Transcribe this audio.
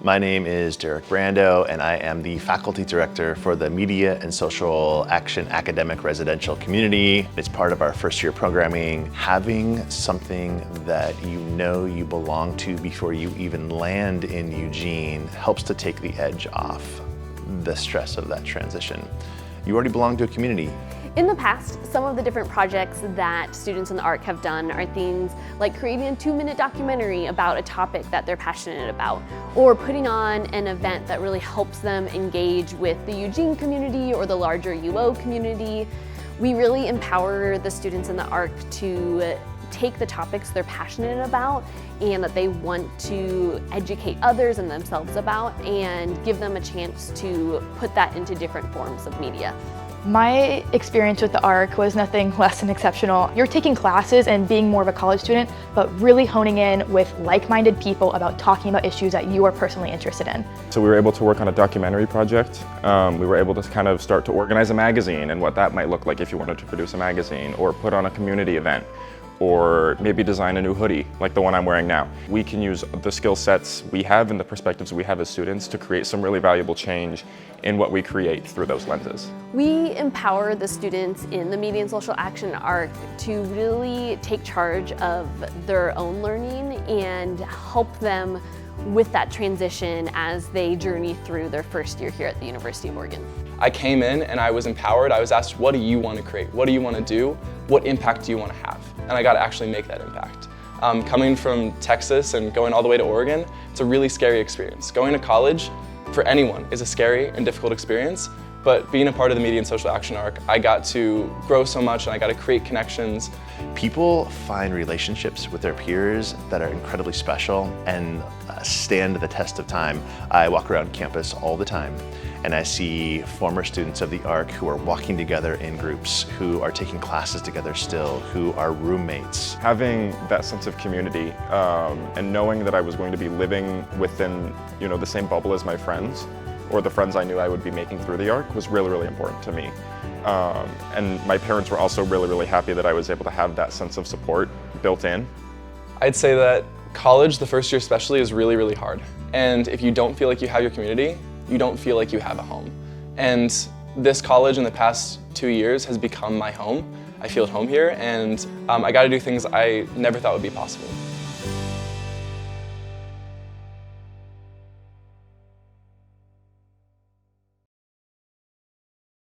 My name is Derek Brando, and I am the Faculty Director for the Media and Social Action Academic Residential Community. It's part of our first year programming. Having something that you know you belong to before you even land in Eugene helps to take the edge off the stress of that transition. You already belong to a community. In the past, some of the different projects that students in the ARC have done are things like creating a 2-minute documentary about a topic that they're passionate about, or putting on an event that really helps them engage with the Eugene community or the larger UO community. We really empower the students in the ARC to take the topics they're passionate about and that they want to educate others and themselves about, and give them a chance to put that into different forms of media. My experience with the ARC was nothing less than exceptional. You're taking classes and being more of a college student, but really honing in with like-minded people about talking about issues that you are personally interested in. So we were able to work on a documentary project. We were able to kind of start to organize a magazine and what that might look like if you wanted to produce a magazine, or put on a community event, or maybe design a new hoodie like the one I'm wearing now. We can use the skill sets we have and the perspectives we have as students to create some really valuable change in what we create through those lenses. We empower the students in the Media and Social Action ARC to really take charge of their own learning and help them with that transition as they journey through their first year here at the University of Oregon. I came in and I was empowered. I was asked, what do you want to create? What do you want to do? What impact do you want to have? And I got to actually make that impact. Coming from Texas and going all the way to Oregon, it's a really scary experience. Going to college for anyone is a scary and difficult experience, but being a part of the Media and Social Action ARC, I got to grow so much and I got to create connections. People find relationships with their peers that are incredibly special and stand the test of time. I walk around campus all the time, and I see former students of the ARC who are walking together in groups, who are taking classes together still, who are roommates. Having that sense of community and knowing that I was going to be living within the same bubble as my friends, or the friends I knew I would be making through the ARC, was really, really important to me. And my parents were also really, really happy that I was able to have that sense of support built in. I'd say that college, the first year especially, is really, really hard. And if you don't feel like you have your community, you don't feel like you have a home. And this college in the past 2 years has become my home. I feel at home here, and I got to do things I never thought would be possible.